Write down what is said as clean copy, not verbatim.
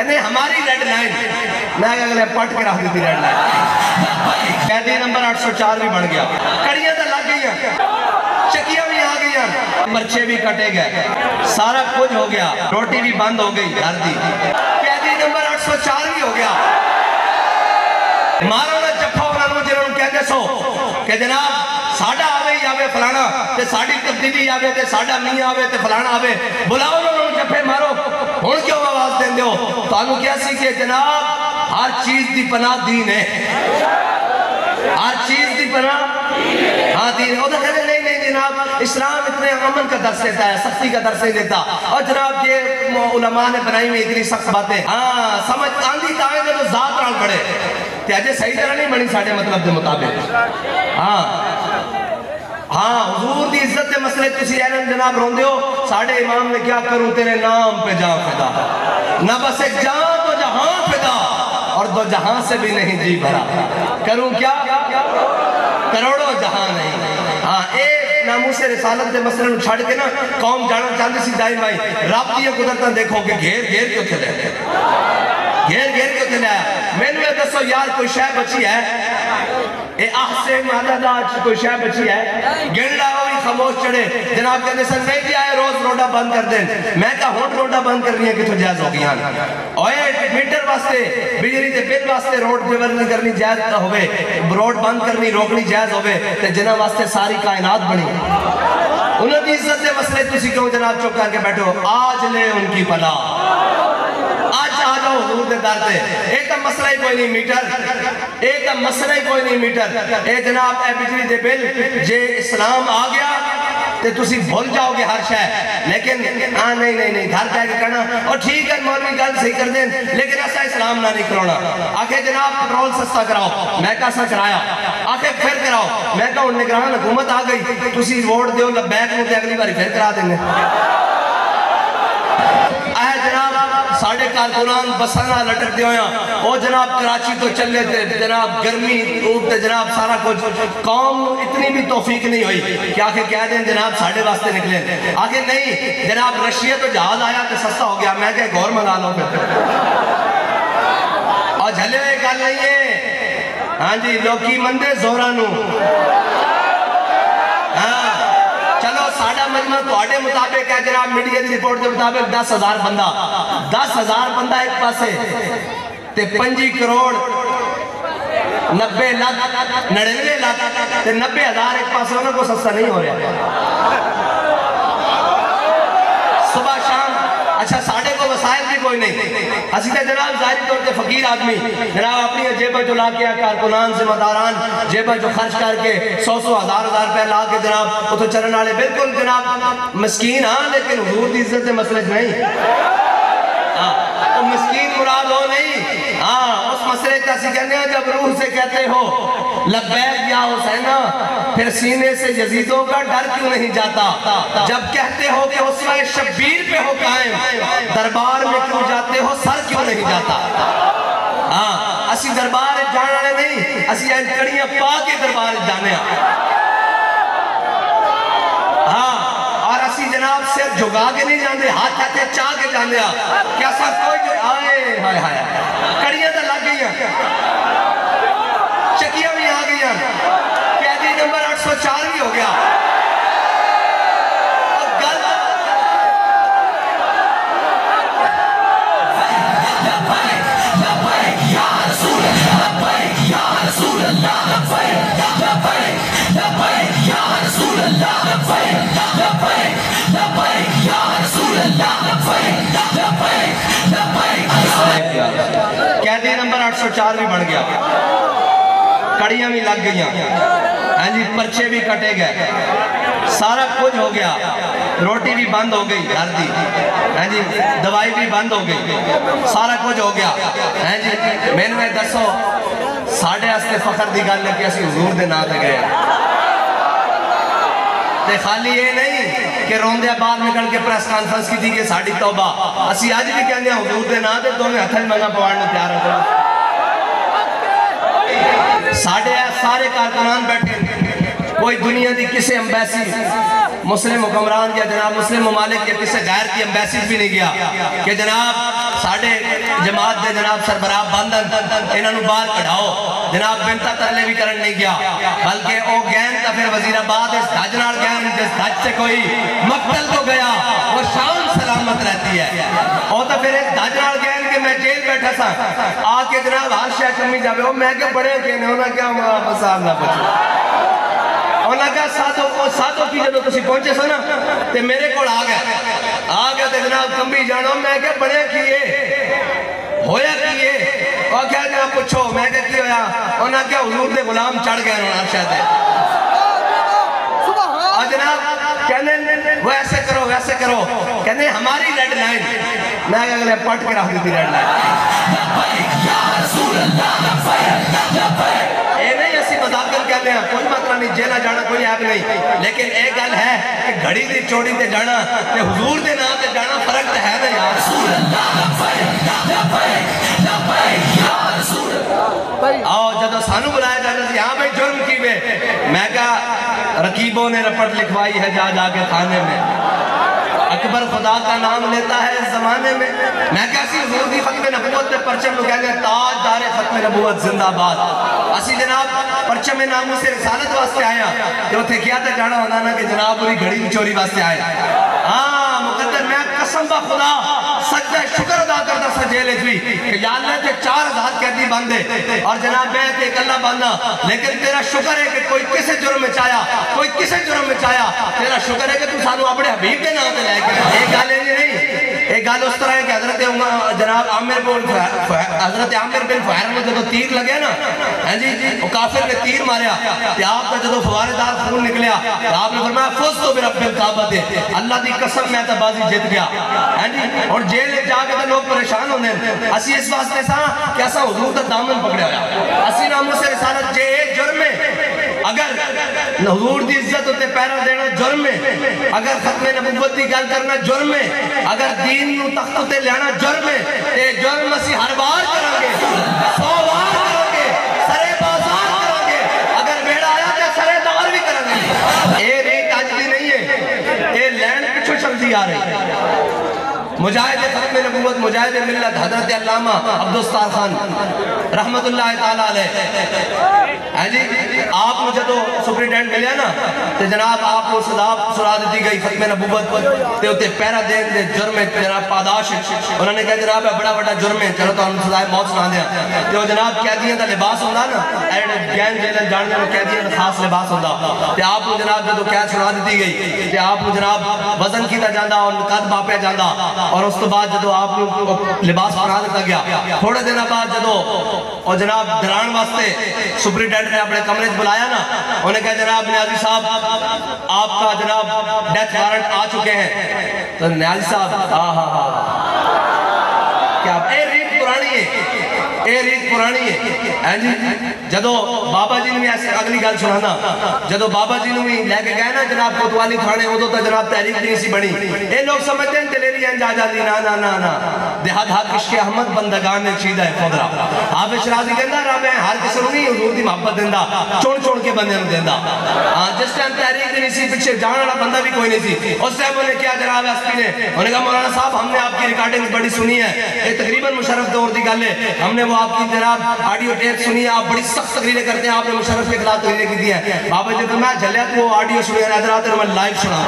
کہنے ہماری red line میں اگلے پٹ کے رکھ دیتی ریڈ لائن قیدی نمبر 804 بھی بڑھ گیا کڑیاں تو لگ گئی ہیں چکیاں بھی آ گئی ہیں پرچے بھی کٹے گئے سارا کچھ ہو گیا روٹی بھی بند ہو گئی گھر دی قیدی نمبر 804 بھی ہو گیا مارو نہ جفا انہوں جنہوں کہتے سو کہ جناب ساڑھا آوے ہی آوے فلانا تے ساڑھی تبدیلی آوے تے ساڑھا نہیں آوے تے فلانا آوے بلاؤ انہوں جفے مارو ہون کیوں آواز دیں دیو تو انہوں کیا سی کہ جناب ہر چیز دی پناہ دین ہے ہر چیز دی پناہ ہاں دین ہے وہ تو کہتے نہیں جناب اسلام اتنے امن کا درس دیتا ہے سختی کا درس نہیں دیتا اور جناب یہ علماء نے بنائی ہوئی اتنی سخت باتیں ہاں سمجھ آندھی تاوے تو ذات رال پڑے تے اجے صحیح طرح نہیں بنی ساڑھے مطلب دے مطابق ہاں حضور دی عزت دے مسئلے تسی اہلن جناب رون دیو ساڑھے امام نے کیا کروں تیرے نام پہ جان فدا نہ بس ایک جان تو جہاں فدا اور دو جہاں سے بھی نہیں جی بھرا کروں کیا کروڑوں جہاں نہیں ہاں ایک ناموس رسالت دے مسئلے چھڑ کے نا قوم جانا چاہتے سی دائم آئی رب دیئے قدرتاں دیکھو کہ گھیر کیوں تھے لے گھیر کیوں تھے لے میں نے دسو یار کوئی شے بچی ہے اے احسے مادہ کوئی شے بچی ہے گھر ہوئی خاموش چڑھے جناب کہنے سن نہیں جی آئے روز روڈا بند کر دیں میں کہا ہون روڈا بند کرنی ہے کہ تو جائز ہو گیا اوئے میٹر واسطے بجلی دے بل واسطے روڈ دیور نہیں کرنی جائز ہوئے روڈ بند کرنی روکنی جائز ہوئے تے جنہ واسطے ساری کائنات بنی انہوں کی عزت دے مسئلے تسی کہوں جناب چوک کر کے بیٹھو آج لے ان کی پلا آج آ جاؤ حضور دے در دے ایک تا مسئلہ ہی کوئی نہیں میٹر ایک تا مسئلہ ہی کوئی نہیں میٹر اے جناب اے بجلی دے بل جے اسلام آ گیا تے تسی بھول جاؤ گے ہر شے لیکن نہیں گھر جائے کے کرنا اور ٹھیک ہے مولوی گل صحیح کر دیں لیکن ایسا اسلام نہ نہیں کرونا آکھے جناب پٹرول سستا کراؤ میں کہا سا کرایا آکھے پھر کراؤ میں کہا انہیں کرانا حکومت آ گئی تسی ووٹ دیو لبیک میں تے اگلی باری پھر کرا دیں اے جناب ساڑھے کارکنان بسانہ لٹک دے ہویا او جناب کراچی تو چلے تھے جناب گرمی اوپتے جناب سارا کچھ قوم اتنی بھی توفیق نہیں ہوئی کہ آکھے کہہ دیں جناب ساڑھے واسطے نکلیں آکھے نہیں جناب رشیہ تو جہاز آیا تو سستا ہو گیا میں کہے گور منگا لو پھر اور جھلے ہوئے گل نہیں ہے ہاں جی لوکی مندے زورانو چلو ساڑھا مجمع تو آڑے مطابق ہے جناب میڈیا دی رپورٹ دے مطابق 10,000 بندہ 10,000 بندہ ایک پاسے تے 5 کروڑ 90 لاکھ 99 لاکھ تے 90,000 ایک پاسے انہوں کو سستا نہیں ہو رہا صبح شام اچھا ساڑھے کو وسائل بھی کوئی نہیں اسی تے جناب ظاہری طور تے فقیر آدمی جناب اپنی جیبہ جو لا کے کارکنان ذمہ داران جیبہ جو خرچ کر کے 100 ہزار روپے لا کے جناب وہ تو چرن والے بالکل جناب مسکین ہاں لیکن حضور دی عزت سے مسئلہ نہیں وہ مسکین مراد ہو نہیں ہاں اس مسئلے کا سی کہنے ہیں جب روح سے کہتے ہو لبیک یا حسینہ پھر سینے سے یزیدوں کا ڈر کیوں نہیں جاتا جب کہتے ہو کہ اسوہ شبیر پہ ہو قائم دربار میں کیوں جاتے ہو سر کیوں نہیں جاتا ہاں اسی دربار جانے نہیں اسی انکڑیاں پا کے دربار جانے ہاں اور اسی جناب صرف جھگا کے نہیں جاندے ہاتھ ہاتھے چاہ کے جاندے کیا سا کوئی جو آئے کڑیاں تو لگ گئی ہیں چکیاں بھی آ گئی ہیں قیدی نمبر 804 بھی ہو گیا قیدی نمبر 804 بھی بڑھ گیا کڑیاں بھی لگ گئی ہیں جی پرچے بھی کٹے گئے سارا کچھ ہو گیا روٹی بھی بند ہو گئی گھر دی جی دوائی بھی بند ہو گئی سارا کچھ ہو گیا جی میں نے دسو ساڑھے ہستے فخر دی گل ہے کہ اسی حضور دے نام تے گئے تے خالی یہ نہیں کہ روندے بعد نکل کے پریس کانفرنس کی تھی کہ ساڑھی توبہ اسی آج بھی کہنے ہیں حضور دے نام تے دونوں ہتھل منگا پوارنے تیار ہوتا سارے کارکنان بیٹھے کوئی دنیا دی کسے امبیسی مسلم حکمران یا جناب مسلم ممالک یا کسے غیر کی امبیسی بھی نہیں گیا کہ جناب ساڑھے جماعت دے جناب سربراہ باندن انہوں نے باہر کڑھاؤ جناب بنتا ترلے بھی کرن نہیں گیا بلکہ او گین تا پھر وزیر آباد اس دھجنار گین جس دھج سے کوئی مقتل کو گیا وہ شان سلامت رہتی ہے او تا پھر اس دھجنار گین کے میں جیل بیٹھا سا آکے جناب ہر شاہ کمی جاوے او میں کہ بڑے کہنے ہونا کیا مسال نہ بچو انہوں نے کہا ساتھوں کی جدو تسی پہنچے سو نا تے میرے کوڑ آگیا تے جناب کمبی جانو میں کہ بڑے کیے ہویا کیے اور کیا جناب پوچھو میں کہ کی ہویا انہوں نے کہا حضور دے غلام چڑھ گئے انہوں نے عرشہ دے اور جناب کہنے وہ ایسے کرو کہنے ہماری ریڈ لائن میں کہ اگلے پٹ کے رکھ دیتی ریڈ لائن اے نہیں اسی مذاکر کہتے ہیں کوئی مطلب نہیں جینا جانا کوئی عیب نہیں لیکن ایک گل ہے کہ گھڑی دی چوڑی تے جانا تے حضور دے نام تے جانا فرق تے ہے نا یار آؤ جدو سانو بلایا جاتا تھی ہاں بھائی جرم کی بے میں کہا رقیبوں نے رپٹ لکھوائی ہے جا کے کھانے میں اکبر خدا کا نام لیتا ہے اس زمانے میں میں کہا سی حضور دی ختم نبوت دے پرچم لو کہنے تاج دار ختم نبوت زندہ باد اسی جناب پرچم نامو سے رسالت واسطے آیا جو تھے کیا تھا جانا ہونا نا کہ جناب پوری گھڑی چوری واسطے آئے ہاں مقدر میں قسم با خدا سجدہ شکر ادا کرتا سا جیلے جوئی کہ یا اللہ تے 4000 قیدی باندھے اور جناب میں تے ایک اللہ باندھا لیکن تیرا شکر ہے کہ کوئی کسے جرم میں چایا تیرا شکر ہے کہ تو سانو اپنے حبیب کے نام تے لے کے ایک گالے نہیں ایک گال اس طرح ہے کہ حضرت جناب عامر بن فہر میں جدو تیر لگیا نا وہ کافر نے تیر ماریا کہ آپ کا جدو فوارے دار خون نکلیا آپ نے فرمایا فوز تو برب القعبہ دے اللہ دی قسم میں تبازی جت گیا اور جیل جا کے لوگ پریشان ہونے اسی اس واسطے سا کہ ایسا حضور کا دامن پکڑے ہویا اسی ناموں سے رسالت جے جرم میں اگر حضور دی عزت ہوتے پیرا دینا جرم میں اگر ختم نبوت دی گل کرنا جرم میں اگر دین نو تخت ہوتے لیانا جرم میں تے جرم اسی ہر بار کریں گے 100 بار کریں گے سرے بازار کریں گے اگر بیڑا آیا تے سرے دار بھی کریں گے اے ریت آج دی نہیں ہے اے لینڈ پچھو چل دی آ رہی مجاہد ختم نبوت مجاہد ملت حضرت علامہ عبدالستار خان رحمت اللہ تعالیٰ علیہ آپ نے جدو سپریڈنٹ ملیا نا تو جناب آپ کو سنا دیتی گئی ختم نبوت تے ہوتے پیرا دین دے جرم جناب پاداش انہوں نے کہا جناب ہے بڑا بڑا جرم ہے چلو تو ہم سزائے موت سنا دیا تے وہ جناب قیدیاں دا لباس ہوندہ نا گین جیلن جاننے میں قیدیاں دا خاص لباس ہوندہ تے آپ کو جناب جدو قید سنا دیتی گئی تے آپ کو جناب وزن کی دا جاندہ اور قد باپے جاندہ اور اس تو بعد جدو آپ کو لباس بنا دیتا گیا تھوڑے دن بعد جدو اور جناب دران واسطے سپریڈنٹ نے اپنے کمرے بلایا نا انہوں نے کہا جناب نیازی صاحب آپ کا جناب ڈیتھ وارنٹ آ چکے ہیں تو نیازی صاحب کیا اے ریت پرانی ہے جدو بابا جی نے ایسے اگلی گل سنانا جدو بابا جی نے لے کے گئے نا جناب کوتوالی تھانے ادو تو جناب تحریک نہیں سی بنی اے لوگ سمجھتے ہیں دلیری انجا جاتی نا دیہات ہاتھ عشق احمد بندگان نے چیدہ ہے خودرا حافظ شرازی کہندہ رب ہے ہر کسی نہیں حضور دی محبت دیندہ چون کے بندے نے دیندہ جس ٹائم تحریک نہیں سی پیچھے جانا والا بندہ بھی کوئی نہیں سی اس ٹائم انہیں کیا جناب ایس پی نے انہوں نے کہا مولانا صاحب ہم نے آپ کی ریکارڈنگ بڑی سنی ہے یہ تقریباً مشرف دور دی گل ہے ہم نے وہ آپ کی جناب آڈیو ٹیپ سنی ہے آپ بڑی سخت تقریریں کرتے ہیں آپ نے مشرف کے خلاف تقریریں کی دی ہیں بابا جی تو میں جھلیا تو وہ آڈیو سنی ہے حضرات میں لائیو سنا